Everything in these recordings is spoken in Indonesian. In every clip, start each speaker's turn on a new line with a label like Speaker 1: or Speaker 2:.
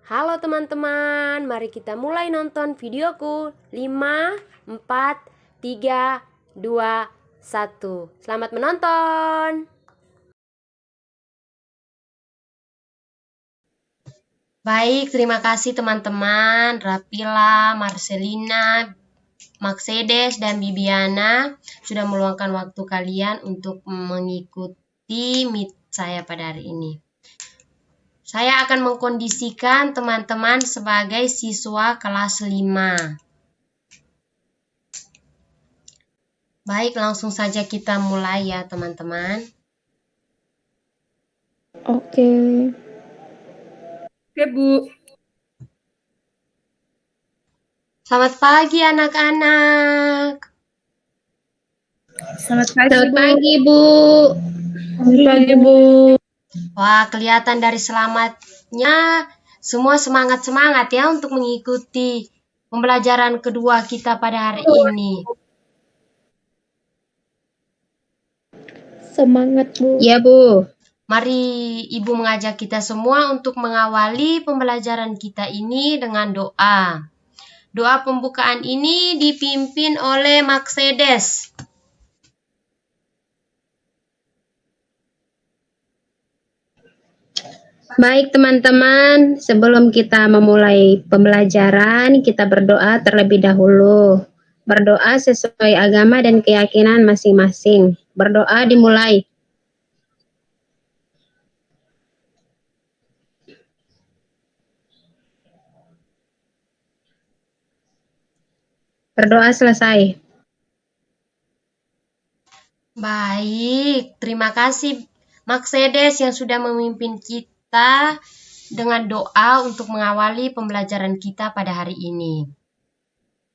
Speaker 1: Halo teman-teman, mari kita mulai nonton videoku. 5, 4, 3, 2, 1. Selamat menonton. Baik, terima kasih teman-teman. Rapila, Marcelina, Maxedes, dan Bibiana sudah meluangkan waktu kalian untuk mengikuti meet saya pada hari ini. Saya akan mengkondisikan teman-teman sebagai siswa kelas 5. Baik, langsung saja kita mulai ya teman-teman.
Speaker 2: Oke. Oke, Bu.
Speaker 1: Selamat pagi anak-anak.
Speaker 2: Selamat pagi, Bu.
Speaker 3: Selamat pagi, Bu.
Speaker 1: Wah, kelihatan dari selamatnya semua semangat-semangat ya untuk mengikuti pembelajaran kedua kita pada hari ini.
Speaker 2: Semangat, Bu.
Speaker 3: Ya, Bu.
Speaker 1: Mari Ibu mengajak kita semua untuk mengawali pembelajaran kita ini dengan doa. Doa pembukaan ini dipimpin oleh Maxedes.
Speaker 3: Baik, teman-teman. Sebelum kita memulai pembelajaran, kita berdoa terlebih dahulu. Berdoa sesuai agama dan keyakinan masing-masing. Berdoa dimulai. Berdoa selesai.
Speaker 1: Baik, terima kasih Maxedes yang sudah memimpin kita dengan doa untuk mengawali pembelajaran kita pada hari ini.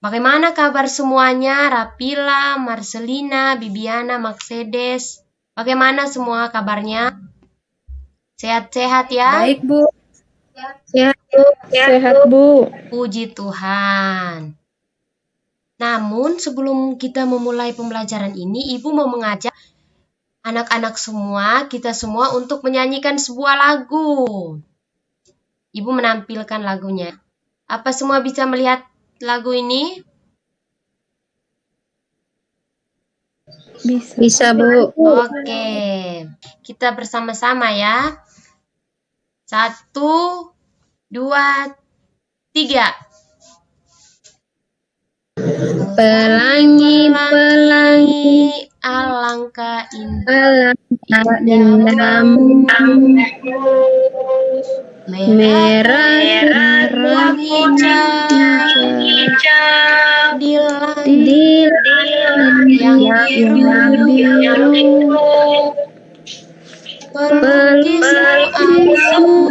Speaker 1: Bagaimana kabar semuanya? Rapila, Marcelina, Bibiana, Maxedes. Bagaimana semua kabarnya? Sehat-sehat ya?
Speaker 2: Baik, Bu.
Speaker 3: Sehat, Bu.
Speaker 2: Sehat, Bu.
Speaker 1: Puji Tuhan. Namun sebelum kita memulai pembelajaran ini, Ibu mau mengajak anak-anak semua, kita semua untuk menyanyikan sebuah lagu. Ibu menampilkan lagunya. Apa semua bisa melihat lagu ini?
Speaker 3: Bisa, Bu.
Speaker 1: Oke, kita bersama-sama ya. 1, 2, 3.
Speaker 3: Pelangi,
Speaker 1: alangkah indah
Speaker 3: indahmu, merah,
Speaker 1: hijau, di
Speaker 3: di
Speaker 1: langit yang biru, pelukismu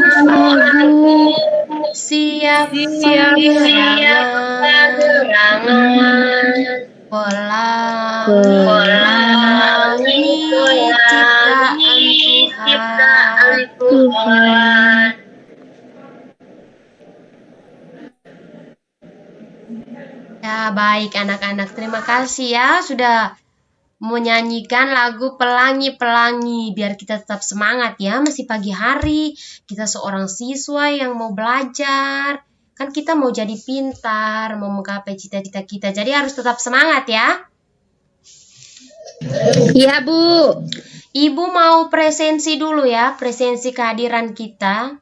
Speaker 1: aku, siap gerangan, pelangi ciptaan Tuhan. Ya, baik anak-anak. Terima kasih ya sudah menyanyikan lagu Pelangi-Pelangi. Biar kita tetap semangat ya, masih pagi hari. Kita seorang siswa yang mau belajar. Kan kita mau jadi pintar, mau menggapai cita-cita kita. Jadi harus tetap semangat ya.
Speaker 3: Iya, Bu.
Speaker 1: Ibu mau presensi dulu ya, presensi kehadiran kita.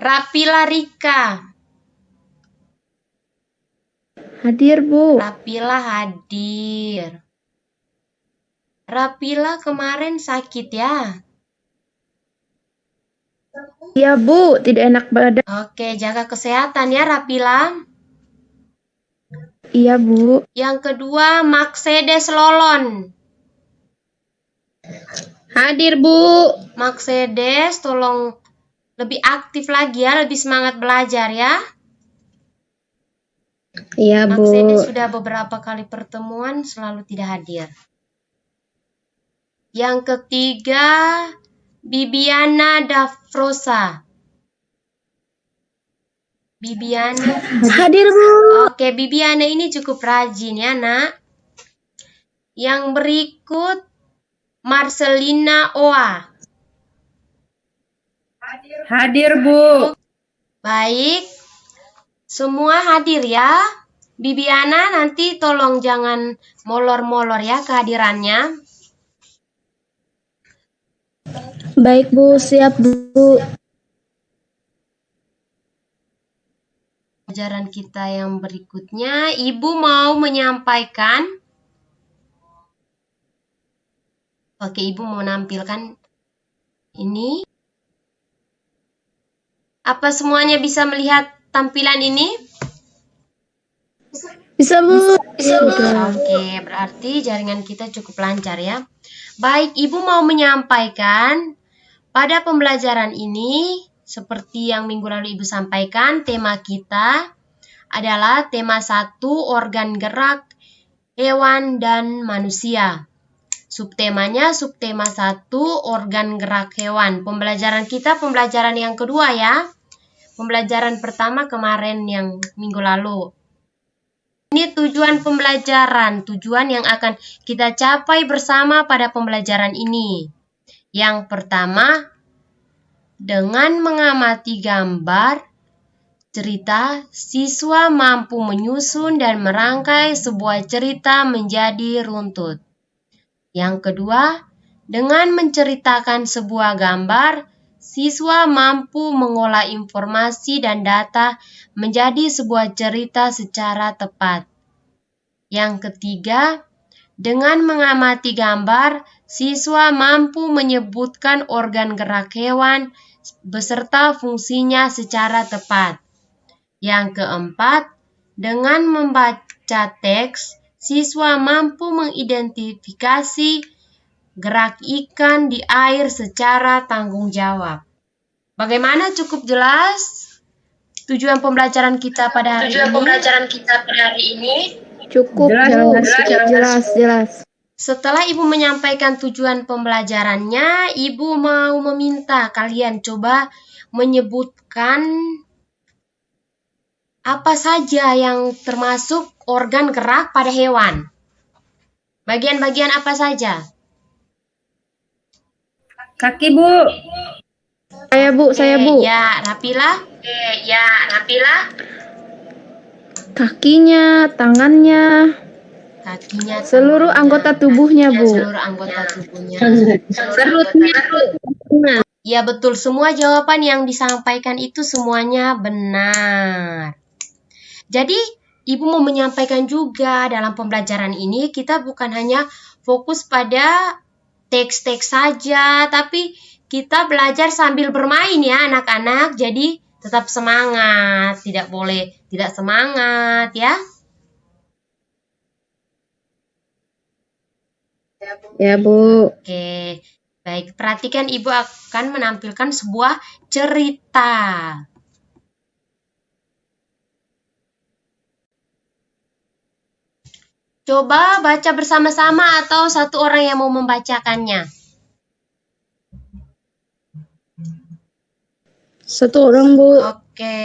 Speaker 1: Rapila Rika.
Speaker 2: Hadir, Bu.
Speaker 1: Rapila hadir. Rapila kemarin sakit ya?
Speaker 2: Iya, Bu. Tidak enak badan.
Speaker 1: Oke, jaga kesehatan ya Rapila.
Speaker 2: Iya, Bu.
Speaker 1: Yang kedua, Maxedes Lolon.
Speaker 3: Hadir, Bu.
Speaker 1: Maxedes, tolong lebih aktif lagi ya, lebih semangat belajar ya.
Speaker 3: Iya, Bu.
Speaker 1: Maxedes sudah beberapa kali pertemuan selalu tidak hadir. Yang ketiga, Bibiana Dafrosa. Bibiana.
Speaker 3: Hadir, Bu.
Speaker 1: Oke, Bibiana ini cukup rajin ya, Nak. Yang berikut, Marcelina Oa.
Speaker 4: Hadir, Bu.
Speaker 1: Baik, semua hadir ya. Bibiana nanti tolong jangan molor-molor ya kehadirannya.
Speaker 2: Baik, Bu. Siap, Bu.
Speaker 1: Pelajaran kita yang berikutnya, Ibu mau menyampaikan. Oke, Ibu mau menampilkan ini. Apa semuanya bisa melihat tampilan ini?
Speaker 2: Bisa, Bu. Bisa, Bu.
Speaker 1: Oke, berarti jaringan kita cukup lancar ya. Baik, Ibu mau menyampaikan pada pembelajaran ini, seperti yang minggu lalu Ibu sampaikan, tema kita adalah tema 1, organ gerak hewan dan manusia. Subtemanya subtema 1, organ gerak hewan. Pembelajaran kita pembelajaran yang kedua ya. Pembelajaran pertama kemarin yang minggu lalu. Ini tujuan pembelajaran, tujuan yang akan kita capai bersama pada pembelajaran ini. Yang pertama, dengan mengamati gambar cerita, siswa mampu menyusun dan merangkai sebuah cerita menjadi runtut. Yang kedua, dengan menceritakan sebuah gambar, siswa mampu mengolah informasi dan data menjadi sebuah cerita secara tepat. Yang ketiga, dengan mengamati gambar, siswa mampu menyebutkan organ gerak hewan beserta fungsinya secara tepat. Yang keempat, dengan membaca teks, siswa mampu mengidentifikasi gerak ikan di air secara tanggung jawab. Bagaimana, cukup jelas tujuan pembelajaran kita pada hari ini?
Speaker 2: Cukup, Bu. Jelas.
Speaker 1: Setelah Ibu menyampaikan tujuan pembelajarannya, Ibu mau meminta kalian coba menyebutkan apa saja yang termasuk organ gerak pada hewan. Bagian-bagian apa saja?
Speaker 4: Kaki, Bu.
Speaker 2: Saya, Bu.
Speaker 1: Ya, Rapila.
Speaker 2: Kakinya, tangannya,
Speaker 1: Kakinya,
Speaker 2: seluruh
Speaker 1: tangannya,
Speaker 2: anggota tubuhnya, Bu.
Speaker 1: seluruh anggota tubuhnya.
Speaker 3: Perutnya.
Speaker 1: Ya, betul. Semua jawaban yang disampaikan itu semuanya benar. Jadi, Ibu mau menyampaikan juga dalam pembelajaran ini kita bukan hanya fokus pada teks-teks saja, tapi kita belajar sambil bermain ya anak-anak. Jadi, tetap semangat, tidak boleh tidak semangat ya.
Speaker 3: Ya, Bu.
Speaker 1: Oke, baik. Perhatikan, Ibu akan menampilkan sebuah cerita. Coba baca bersama-sama atau satu orang yang mau membacakannya.
Speaker 2: Satu orang, Bu.
Speaker 1: Oke.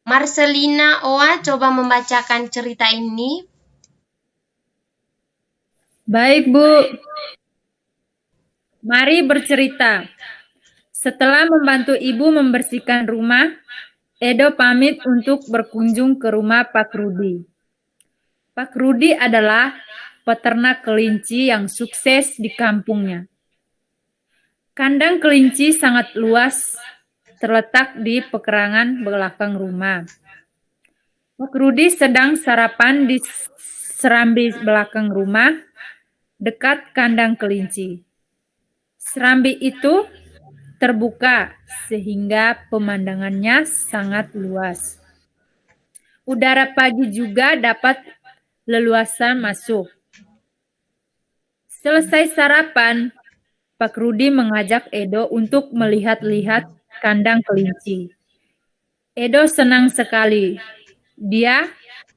Speaker 1: Marcelina Oa coba membacakan cerita ini.
Speaker 4: Baik, Bu. Mari bercerita. Setelah membantu ibu membersihkan rumah, Edo pamit untuk berkunjung ke rumah Pak Rudi. Pak Rudi adalah peternak kelinci yang sukses di kampungnya. Kandang kelinci sangat luas, terletak di pekarangan belakang rumah. Pak Rudi sedang sarapan di serambi belakang rumah, dekat kandang kelinci. Serambi itu terbuka sehingga pemandangannya sangat luas. Udara pagi juga dapat leluasa masuk. Selesai sarapan, Pak Rudi mengajak Edo untuk melihat-lihat kandang kelinci. Edo senang sekali. Dia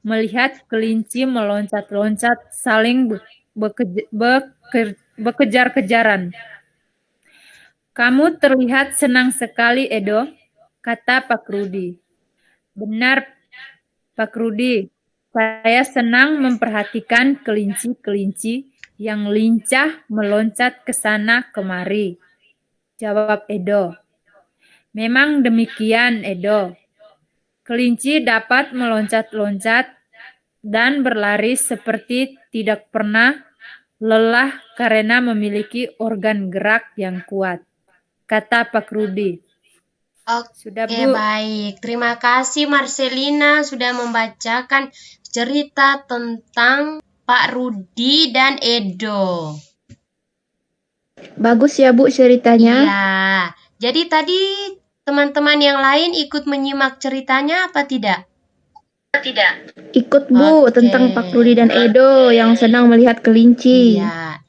Speaker 4: melihat kelinci meloncat-loncat saling bekejar-kejaran. Kamu terlihat senang sekali, Edo, kata Pak Rudi. Benar, Pak Rudi. Saya senang memperhatikan kelinci-kelinci yang lincah meloncat ke sana kemari, jawab Edo. Memang demikian, Edo. Kelinci dapat meloncat-loncat dan berlari seperti tidak pernah lelah karena memiliki organ gerak yang kuat, kata Pak Rudi. Sudah,
Speaker 1: Oke,
Speaker 4: Bu.
Speaker 1: baik. Terima kasih Marcelina sudah membacakan cerita tentang Pak Rudi dan Edo.
Speaker 2: Bagus ya Bu ceritanya.
Speaker 1: Iya. Jadi tadi teman-teman yang lain ikut menyimak ceritanya apa tidak?
Speaker 2: Ikut Bu
Speaker 1: Oke.
Speaker 2: tentang Pak Rudi dan Edo yang senang melihat kelinci.
Speaker 1: Iya.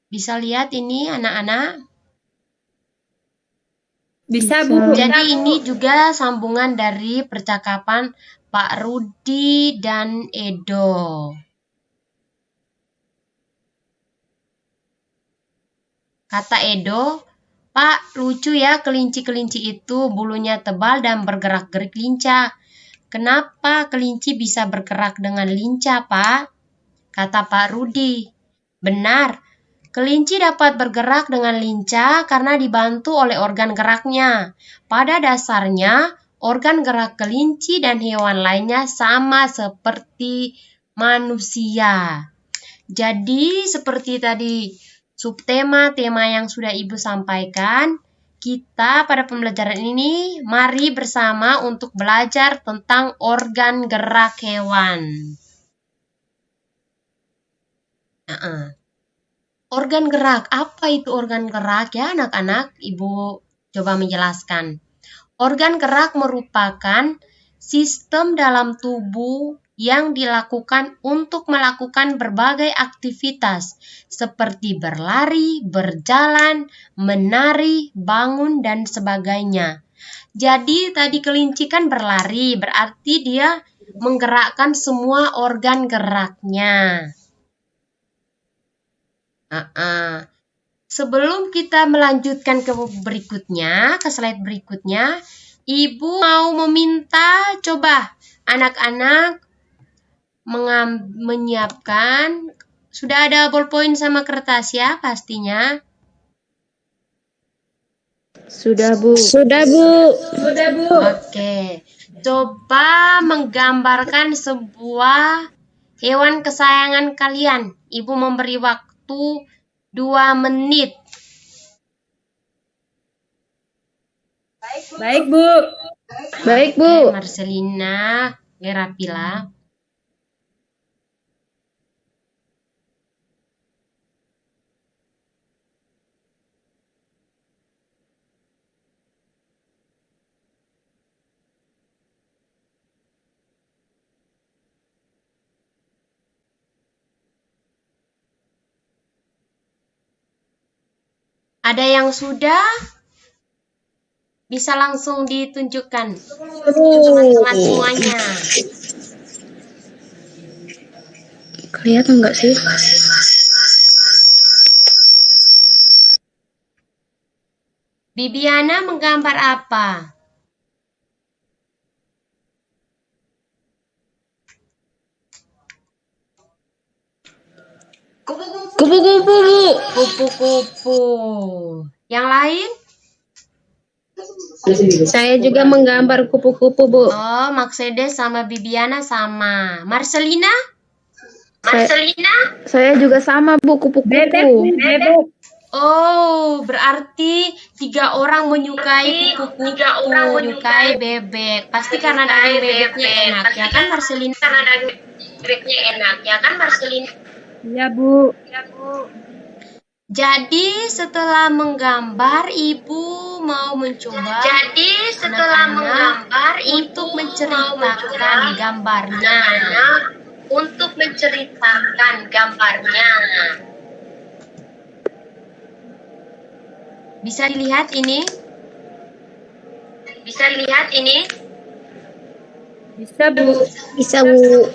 Speaker 1: Bisa lihat ini anak-anak?
Speaker 4: Bisa,
Speaker 2: Bisa.
Speaker 4: Bu.
Speaker 1: Jadi ini juga sambungan dari percakapan Pak Rudi dan Edo. Kata Edo, "Pak, lucu ya kelinci-kelinci itu, bulunya tebal dan bergerak-gerik lincah. Kenapa kelinci bisa bergerak dengan lincah, Pak?" Kata Pak Rudi. "Benar, kelinci dapat bergerak dengan lincah karena dibantu oleh organ geraknya. Pada dasarnya, organ gerak kelinci dan hewan lainnya sama seperti manusia." Jadi, seperti tadi tema yang sudah Ibu sampaikan, kita pada pembelajaran ini mari bersama untuk belajar tentang organ gerak hewan. Organ gerak, apa itu organ gerak ya anak-anak? Ibu coba menjelaskan. Organ gerak merupakan sistem dalam tubuh yang dilakukan untuk melakukan berbagai aktivitas seperti berlari, berjalan, menari, bangun, dan sebagainya. Jadi tadi kelinci kan berlari, berarti dia menggerakkan semua organ geraknya. Sebelum kita melanjutkan ke berikutnya, ke slide berikutnya, Ibu mau meminta coba anak-anak menyiapkan, sudah ada ballpoint sama kertas ya pastinya?
Speaker 2: Sudah Bu.
Speaker 3: Sudah, Bu.
Speaker 1: Oke, coba menggambarkan sebuah hewan kesayangan kalian. Ibu memberi waktu 2 menit.
Speaker 4: Baik, Bu.
Speaker 2: Baik
Speaker 1: Oke,
Speaker 2: Bu.
Speaker 1: Marcelina, Gerapila. Ada yang sudah? Bisa langsung ditunjukkan teman-teman semuanya.
Speaker 2: Kelihatan nggak sih?
Speaker 1: Bibiana menggambar apa?
Speaker 2: Kupu-kupu Bu.
Speaker 1: Kupu-kupu. Yang lain?
Speaker 3: Saya juga menggambar kupu-kupu, Bu.
Speaker 1: Oh, Mercedes sama Bibiana sama. Marcelina?
Speaker 2: Saya juga sama Bu, kupu-kupu.
Speaker 4: Bebek.
Speaker 1: Oh, berarti 3 orang menyukai kupu-kupu, menyukai bebek. Pasti karena daging bebeknya enak, ya kan Marcelina?
Speaker 4: Iya, Bu.
Speaker 1: Jadi setelah menggambar, Ibu mau mencoba anak-anak untuk menceritakan gambarnya. Bisa dilihat ini?
Speaker 4: Bisa, Bu.
Speaker 3: Bisa, Bu.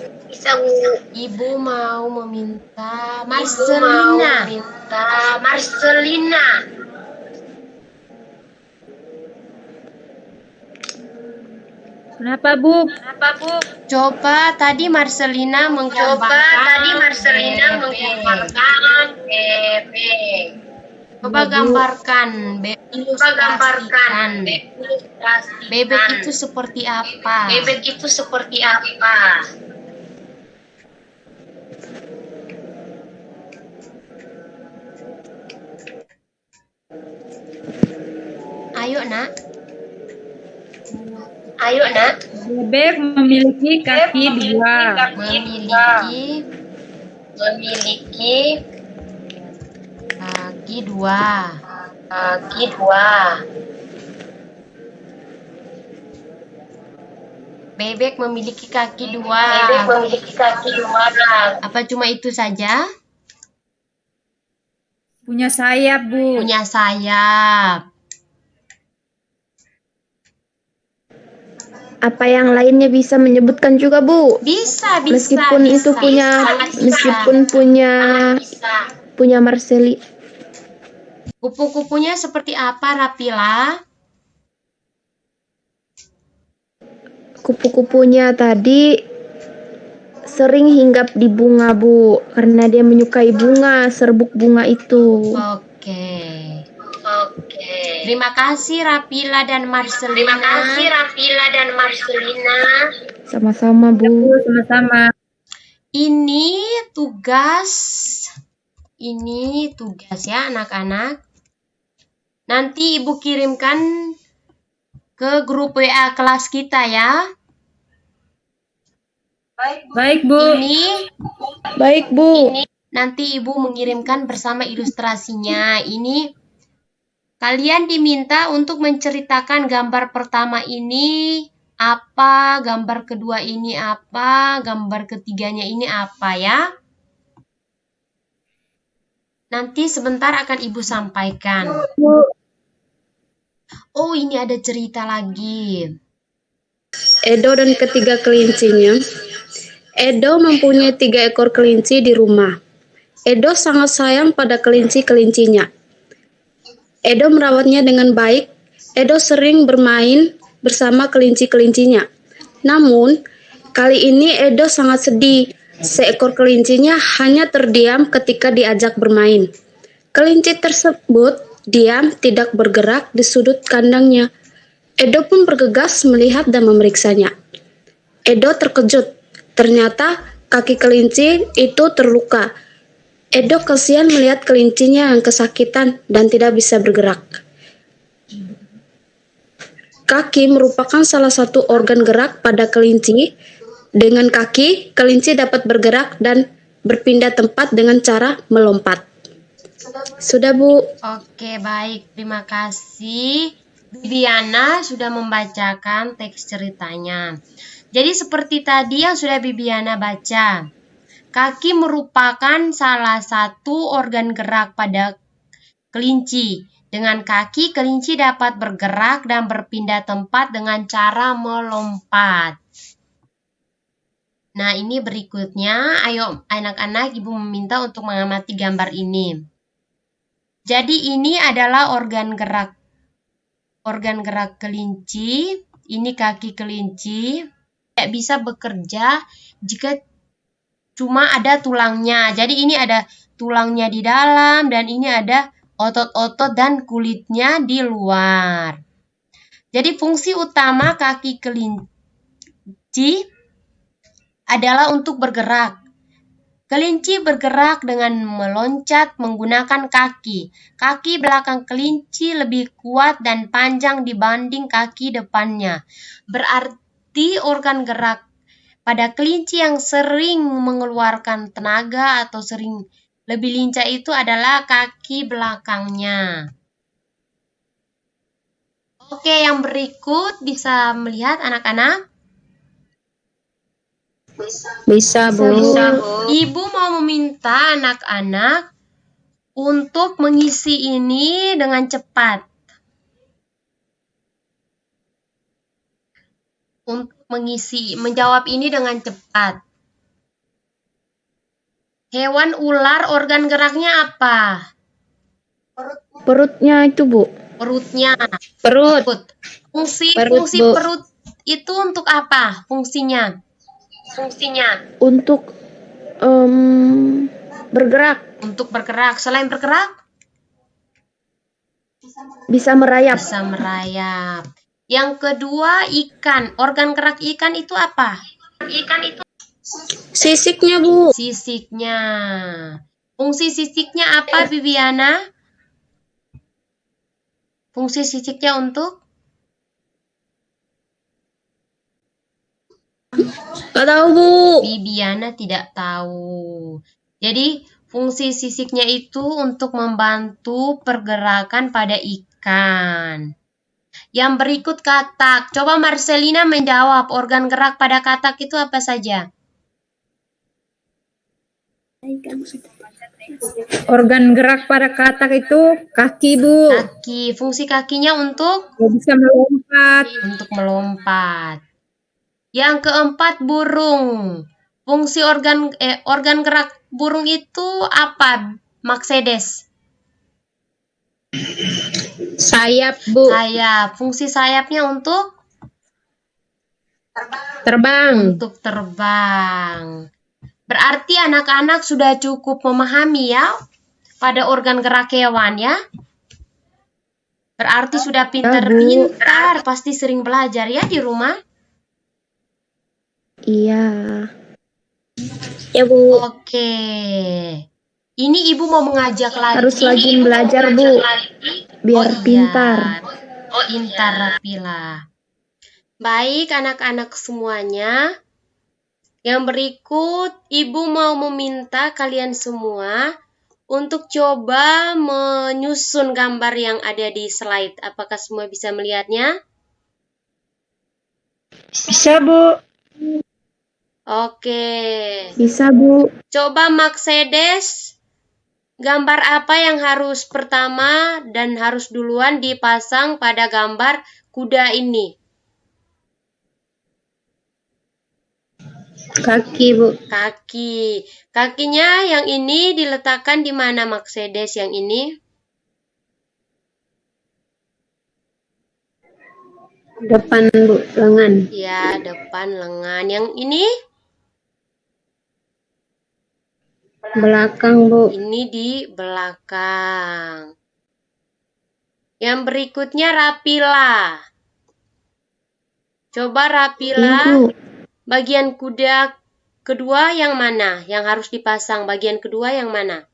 Speaker 1: Ibu mau meminta Marcelina.
Speaker 4: Kenapa, Bu?
Speaker 1: Coba tadi Marcelina menggambarkan bebek. Coba gambarkan, ilustrasikan. Bebek itu seperti apa?
Speaker 3: Bebek itu seperti apa?
Speaker 1: Ayo, Nak.
Speaker 3: Ayo, Nak.
Speaker 4: Bebek memiliki kaki dua.
Speaker 1: Memiliki kaki dua.
Speaker 3: Kaki dua.
Speaker 1: Bebek memiliki kaki dua.
Speaker 3: Bebek memiliki kaki dua.
Speaker 1: Apa cuma itu saja?
Speaker 4: Punya sayap, Bu.
Speaker 1: Punya sayap.
Speaker 2: Apa yang lainnya bisa menyebutkan juga, Bu?
Speaker 1: Bisa.
Speaker 2: Meskipun itu punya punya Marceli.
Speaker 1: Kupu-kupunya seperti apa, Rapila?
Speaker 2: Kupu-kupunya tadi sering hinggap di bunga, Bu, karena dia menyukai bunga, serbuk bunga itu.
Speaker 1: Oke. Terima kasih Rapila dan Marcelina.
Speaker 2: Sama-sama, Bu.
Speaker 4: Sama-sama.
Speaker 1: Ini tugas ya anak-anak. Nanti Ibu kirimkan ke grup WA kelas kita ya.
Speaker 4: Baik, Bu.
Speaker 2: Baik, Bu.
Speaker 1: Nanti Ibu mengirimkan bersama ilustrasinya. Ini kalian diminta untuk menceritakan gambar pertama ini apa, gambar kedua ini apa, gambar ketiganya ini apa ya. Nanti sebentar akan Ibu sampaikan. Oh, ini ada cerita lagi.
Speaker 3: Edo dan ketiga kelincinya. Edo mempunyai 3 ekor kelinci di rumah. Edo sangat sayang pada kelinci-kelincinya. Edo merawatnya dengan baik. Edo sering bermain bersama kelinci-kelincinya. Namun, kali ini Edo sangat sedih. Seekor kelincinya hanya terdiam ketika diajak bermain. Kelinci tersebut diam, tidak bergerak di sudut kandangnya. Edo pun bergegas melihat dan memeriksanya. Edo terkejut. Ternyata kaki kelinci itu terluka. Edo kasihan melihat kelincinya yang kesakitan dan tidak bisa bergerak. Kaki merupakan salah satu organ gerak pada kelinci. Dengan kaki, kelinci dapat bergerak dan berpindah tempat dengan cara melompat. Sudah, Bu.
Speaker 1: Oke, baik. Terima kasih. Bibiana sudah membacakan teks ceritanya. Jadi seperti tadi yang sudah Bibiana baca. Kaki merupakan salah satu organ gerak pada kelinci. Dengan kaki, kelinci dapat bergerak dan berpindah tempat dengan cara melompat. Nah, ini berikutnya. Ayo anak-anak, Ibu meminta untuk mengamati gambar ini. Jadi ini adalah organ gerak kelinci. Ini kaki kelinci. Tidak bisa bekerja jika cuma ada tulangnya. Jadi ini ada tulangnya di dalam dan ini ada otot-otot dan kulitnya di luar. Jadi fungsi utama kaki kelinci adalah untuk bergerak. Kelinci bergerak dengan meloncat menggunakan kaki. Kaki belakang kelinci lebih kuat dan panjang dibanding kaki depannya. Berarti organ gerak pada kelinci yang sering mengeluarkan tenaga atau sering lebih lincah itu adalah kaki belakangnya. Oke, yang berikut bisa melihat anak-anak?
Speaker 3: Bisa, Bu.
Speaker 1: Ibu mau meminta anak-anak untuk mengisi ini dengan cepat. Untuk menjawab ini dengan cepat. Hewan ular organ geraknya apa?
Speaker 2: Perutnya itu, Bu.
Speaker 1: Perutnya.
Speaker 3: Perut.
Speaker 1: Fungsi
Speaker 3: Bu.
Speaker 1: perut itu untuk apa? Fungsinya?
Speaker 2: Untuk bergerak.
Speaker 1: Untuk bergerak. Selain bergerak?
Speaker 2: Bisa merayap.
Speaker 1: Bisa merayap. Yang kedua, ikan. Organ gerak ikan itu apa?
Speaker 3: Sisiknya, Bu.
Speaker 1: Sisiknya. Fungsi sisiknya apa, Bibiana? Fungsi sisiknya untuk?
Speaker 3: Gak tahu, Bu.
Speaker 1: Bibiana tidak tahu. Jadi, fungsi sisiknya itu untuk membantu pergerakan pada ikan. Yang berikut katak. Coba Marcelina menjawab, organ gerak pada katak itu apa saja?
Speaker 4: Organ gerak pada katak itu kaki, Bu.
Speaker 1: Kaki. Fungsi kakinya untuk?
Speaker 4: Bisa melompat.
Speaker 1: Untuk melompat. Yang keempat, burung. Fungsi organ gerak burung itu apa, Mercedes?
Speaker 3: Sayap, Bu.
Speaker 1: Sayap. Fungsi sayapnya untuk?
Speaker 3: Terbang.
Speaker 1: Untuk terbang. Berarti anak-anak sudah cukup memahami ya pada organ gerak hewan ya. Berarti sudah pintar-pintar, pasti sering belajar ya di rumah.
Speaker 2: Iya.
Speaker 3: Ya, Bu.
Speaker 1: Oke. Ini Ibu mau mengajak lagi.
Speaker 2: Harus rajin belajar, Bu. Biar pintar.
Speaker 1: Pintar, Rapila. Baik anak-anak semuanya. Yang berikut Ibu mau meminta kalian semua untuk coba menyusun gambar yang ada di slide. Apakah semua bisa melihatnya?
Speaker 4: Bisa, Bu.
Speaker 1: Oke.
Speaker 2: Bisa, Bu.
Speaker 1: Coba Mercedes, gambar apa yang harus pertama dan harus duluan dipasang pada gambar kuda ini?
Speaker 3: Kaki, Bu.
Speaker 1: Kaki. Kakinya yang ini diletakkan di mana, Mercedes, yang ini?
Speaker 3: Depan, Bu. Lengan.
Speaker 1: Ya, depan lengan. Yang ini?
Speaker 3: Belakang, Bu.
Speaker 1: Ini di belakang. Yang berikutnya Rapila. Coba
Speaker 2: Iya,
Speaker 1: Rapila,
Speaker 2: Bu.
Speaker 1: bagian kuda kedua yang mana? Yang harus dipasang bagian kedua yang mana?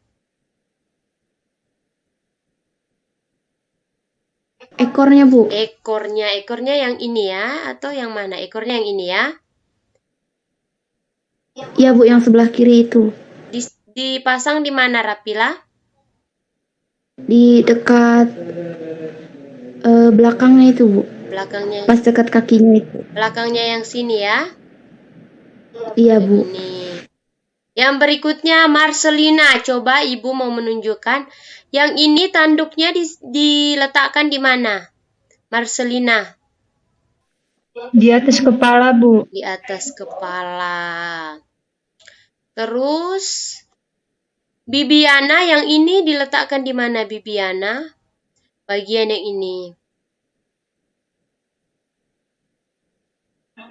Speaker 2: Ekornya, Bu.
Speaker 1: Ekornya yang ini ya, atau yang mana? Ekornya yang ini ya.
Speaker 2: Iya, Bu, yang sebelah kiri itu.
Speaker 1: Dipasang di mana, Rapila?
Speaker 2: Di dekat belakangnya itu, Bu.
Speaker 1: Belakangnya.
Speaker 2: Pas dekat kakinya itu.
Speaker 1: Belakangnya yang sini ya.
Speaker 2: Iya, Bu.
Speaker 1: Ini. Yang berikutnya Marcelina. Coba Ibu mau menunjukkan. Yang ini tanduknya diletakkan di mana? Marcelina.
Speaker 4: Di atas kepala, Bu.
Speaker 1: Di atas kepala. Terus Bibiana yang ini diletakkan di mana, Bibiana? Bagian yang ini.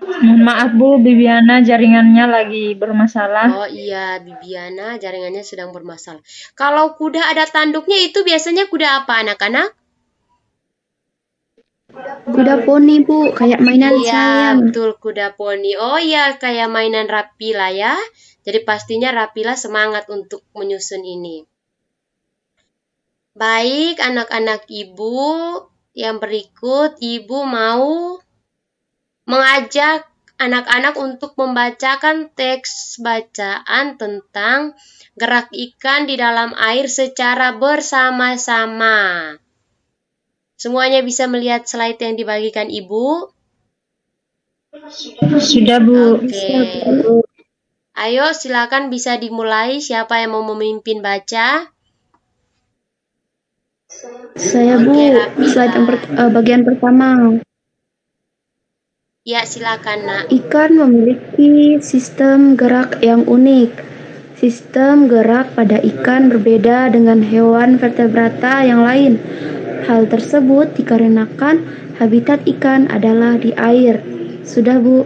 Speaker 4: Mohon maaf, Bu. Bibiana jaringannya lagi bermasalah.
Speaker 1: Oh iya, Bibiana jaringannya sedang bermasalah. Kalau kuda ada tanduknya itu biasanya kuda apa, anak-anak?
Speaker 2: Kuda poni, Bu. Kayak mainan
Speaker 1: Iya,
Speaker 2: saya.
Speaker 1: betul, kuda poni. Oh iya, kayak mainan Rapila ya. Jadi pastinya Rapila semangat untuk menyusun ini. Baik, anak-anak Ibu, yang berikut Ibu mau mengajak anak-anak untuk membacakan teks bacaan tentang gerak ikan di dalam air secara bersama-sama. Semuanya bisa melihat slide yang dibagikan Ibu?
Speaker 4: Sudah, Bu.
Speaker 1: Oke. Ayo, silakan bisa dimulai. Siapa yang mau memimpin baca?
Speaker 2: Saya, Bu.
Speaker 1: Oke, Rapila.
Speaker 2: Slide yang bagian pertama.
Speaker 1: Ya, silakan, Nak.
Speaker 2: Ikan memiliki sistem gerak yang unik. Sistem gerak pada ikan berbeda dengan hewan vertebrata yang lain. Hal tersebut dikarenakan habitat ikan adalah di air. Sudah, Bu.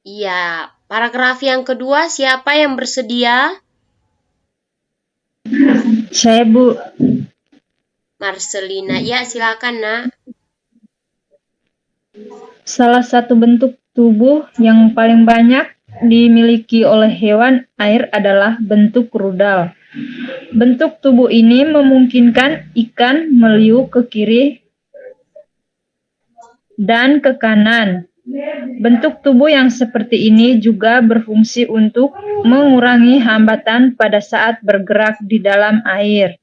Speaker 1: Iya, paragraf yang kedua, siapa yang bersedia?
Speaker 4: Saya, Bu.
Speaker 1: Marcelina. Ya, silakan, Nak.
Speaker 5: Salah satu bentuk tubuh yang paling banyak dimiliki oleh hewan air adalah bentuk rudal. Bentuk tubuh ini memungkinkan ikan meliuk ke kiri dan ke kanan. Bentuk tubuh yang seperti ini juga berfungsi untuk mengurangi hambatan pada saat bergerak di dalam air.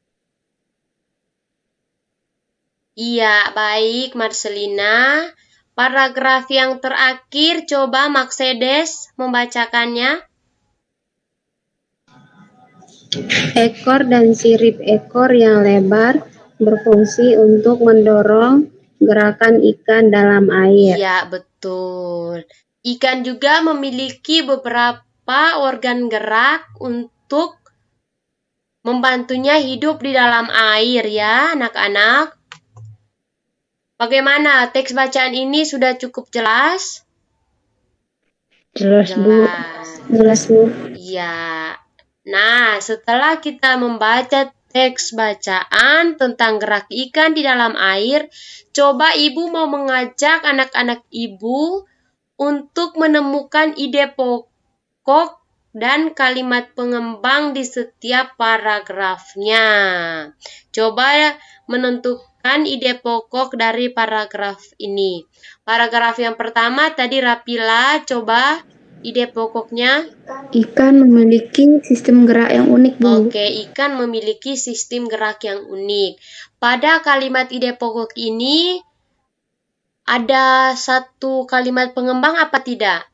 Speaker 1: Iya, baik Marcelina. Paragraf yang terakhir, coba Mercedes membacakannya.
Speaker 3: Ekor dan sirip ekor yang lebar berfungsi untuk mendorong gerakan ikan dalam air.
Speaker 1: Iya, betul. Ikan juga memiliki beberapa organ gerak untuk membantunya hidup di dalam air ya, anak-anak. Bagaimana? Teks bacaan ini sudah cukup jelas?
Speaker 3: Jelas, Bu. Jelas, Bu.
Speaker 1: Iya. Nah, setelah kita membaca teks bacaan tentang gerak ikan di dalam air, coba Ibu mau mengajak anak-anak Ibu untuk menemukan ide pokok dan kalimat pengembang di setiap paragrafnya. Coba menentukan ide pokok dari paragraf ini. Paragraf yang pertama tadi Rapila, coba ide pokoknya.
Speaker 2: Ikan memiliki sistem gerak yang unik, Bu.
Speaker 1: Oke, ikan memiliki sistem gerak yang unik. Pada kalimat ide pokok ini, ada satu kalimat pengembang apa tidak?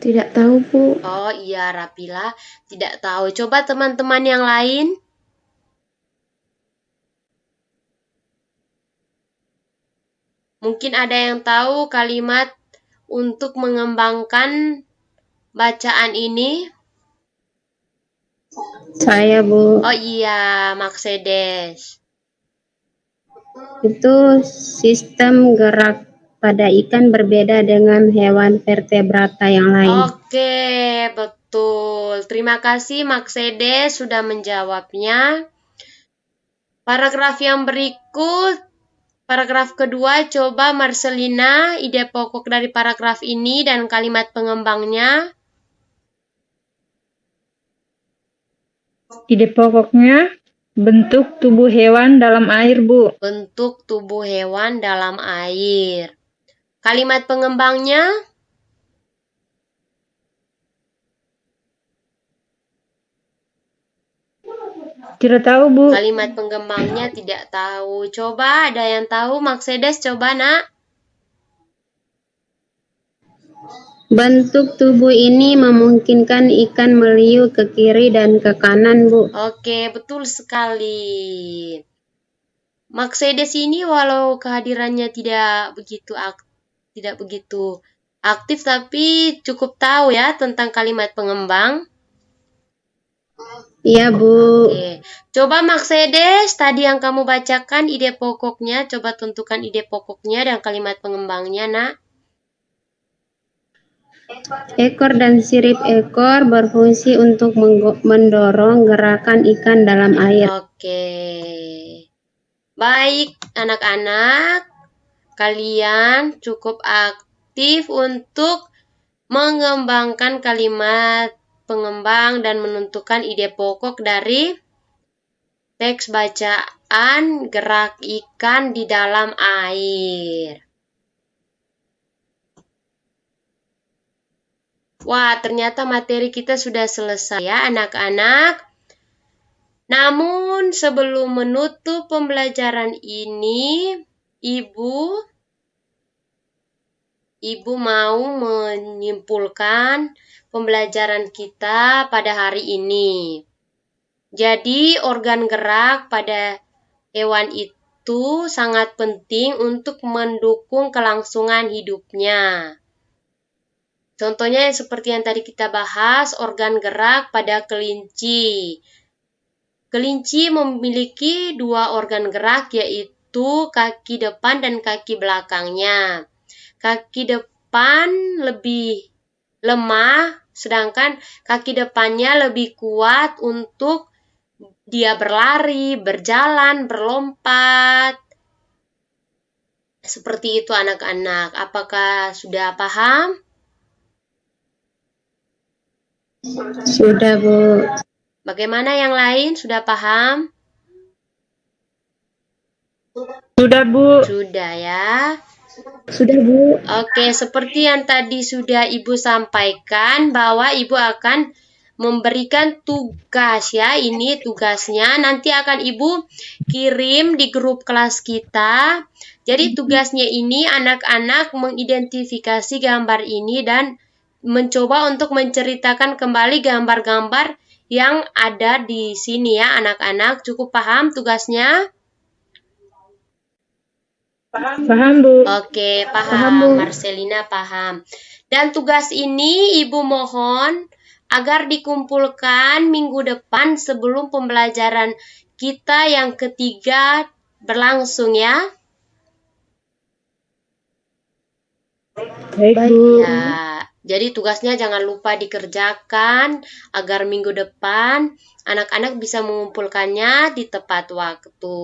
Speaker 2: Tidak tahu, Bu.
Speaker 1: Oh iya, Rapila tidak tahu. Coba teman-teman yang lain. Mungkin ada yang tahu kalimat untuk mengembangkan bacaan ini?
Speaker 3: Saya, Bu.
Speaker 1: Oh iya, Mercedes.
Speaker 3: Itu sistem gerak pada ikan berbeda dengan hewan vertebrata yang lain.
Speaker 1: Oke, betul. Terima kasih Mercedes sudah menjawabnya. Paragraf yang berikut, paragraf kedua, coba Marcelina, ide pokok dari paragraf ini dan kalimat pengembangnya.
Speaker 5: Ide pokoknya bentuk tubuh hewan dalam air, Bu.
Speaker 1: Bentuk tubuh hewan dalam air. Kalimat pengembangnya?
Speaker 5: Tidak tahu, Bu.
Speaker 1: Kalimat pengembangnya tidak tahu. Coba ada yang tahu? Mercedes, coba nak.
Speaker 3: Bentuk tubuh ini memungkinkan ikan meliuk ke kiri dan ke kanan, Bu.
Speaker 1: Oke, betul sekali. Mercedes ini walau kehadirannya tidak begitu aktif, tapi cukup tahu ya tentang kalimat pengembang.
Speaker 3: Iya, Bu.
Speaker 1: Oke. Coba Mercedes, tadi yang kamu bacakan ide pokoknya, coba tentukan ide pokoknya dan kalimat pengembangnya, nak.
Speaker 3: Ekor dan sirip ekor berfungsi untuk mendorong gerakan ikan dalam air.
Speaker 1: Oke. Baik, anak-anak, kalian cukup aktif untuk mengembangkan kalimat pengembang dan menentukan ide pokok dari teks bacaan gerak ikan di dalam air. Wah, ternyata materi kita sudah selesai ya anak-anak. Namun sebelum menutup pembelajaran ini, Ibu mau menyimpulkan pembelajaran kita pada hari ini. Jadi, organ gerak pada hewan itu sangat penting untuk mendukung kelangsungan hidupnya. Contohnya seperti yang tadi kita bahas, organ gerak pada kelinci. Kelinci memiliki dua organ gerak, yaitu kaki depan dan kaki belakangnya. Kaki depan lebih lemah sedangkan kaki depannya lebih kuat untuk dia berlari, berjalan, berlompat. Seperti itu anak-anak. Apakah sudah paham?
Speaker 3: Sudah, Bu.
Speaker 1: Bagaimana yang lain? Sudah paham?
Speaker 5: Sudah, Bu.
Speaker 1: Sudah ya.
Speaker 2: Sudah, Bu.
Speaker 1: Oke, seperti yang tadi sudah Ibu sampaikan bahwa Ibu akan memberikan tugas ya. Ini tugasnya nanti akan Ibu kirim di grup kelas kita. Jadi tugasnya ini anak-anak mengidentifikasi gambar ini dan mencoba untuk menceritakan kembali gambar-gambar yang ada di sini ya anak-anak. Cukup paham tugasnya?
Speaker 5: Paham, Bu.
Speaker 1: Oke,
Speaker 2: Paham,
Speaker 1: paham.
Speaker 2: Bu.
Speaker 1: Marcelina paham. Dan tugas ini Ibu mohon agar dikumpulkan minggu depan sebelum pembelajaran kita yang ketiga berlangsung ya.
Speaker 5: Baik,
Speaker 2: Baik.
Speaker 5: Bu.
Speaker 1: Ya, jadi tugasnya jangan lupa dikerjakan agar minggu depan anak-anak bisa mengumpulkannya di tepat waktu.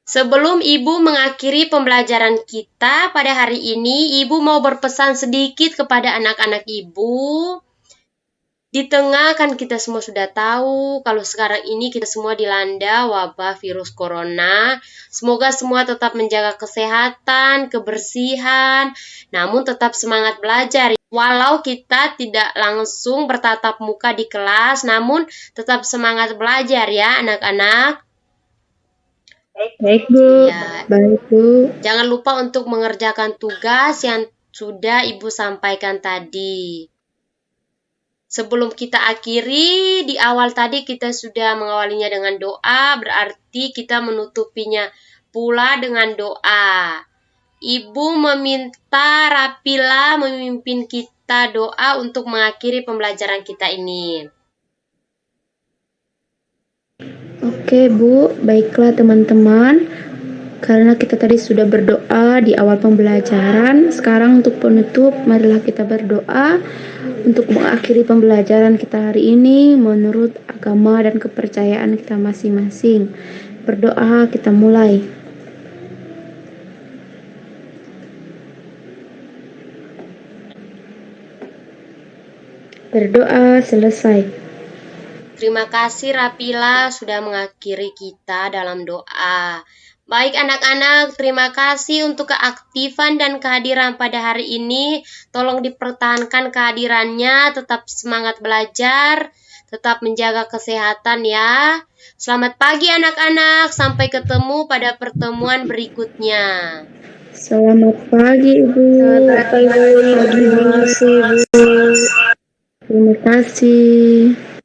Speaker 1: Sebelum Ibu mengakhiri pembelajaran kita pada hari ini, Ibu mau berpesan sedikit kepada anak-anak Ibu. Di tengah kan kita semua sudah tahu kalau sekarang ini kita semua dilanda wabah virus corona. Semoga semua tetap menjaga kesehatan, kebersihan, namun tetap semangat belajar. Walau kita tidak langsung bertatap muka di kelas, namun tetap semangat belajar ya anak-anak.
Speaker 5: Baik, Bu.
Speaker 1: Ya,
Speaker 2: Baik, Bu.
Speaker 1: jangan lupa untuk mengerjakan tugas yang sudah Ibu sampaikan tadi. Sebelum kita akhiri, di awal tadi kita sudah mengawalinya dengan doa, berarti kita menutupinya pula dengan doa. Ibu meminta Rapila memimpin kita doa untuk mengakhiri pembelajaran kita ini.
Speaker 2: Oke, Bu. Baiklah, teman-teman. Karena kita tadi sudah berdoa di awal pembelajaran, sekarang untuk penutup, marilah kita berdoa untuk mengakhiri pembelajaran kita hari ini menurut agama dan kepercayaan kita masing-masing. Berdoa, kita mulai. Berdoa selesai.
Speaker 1: Terima kasih Rapila sudah mengakhiri kita dalam doa. Baik anak-anak, terima kasih untuk keaktifan dan kehadiran pada hari ini. Tolong dipertahankan kehadirannya, tetap semangat belajar, tetap menjaga kesehatan ya. Selamat pagi anak-anak, sampai ketemu pada pertemuan berikutnya.
Speaker 2: Selamat pagi, Ibu. Selamat pagi, Bu. Terima kasih.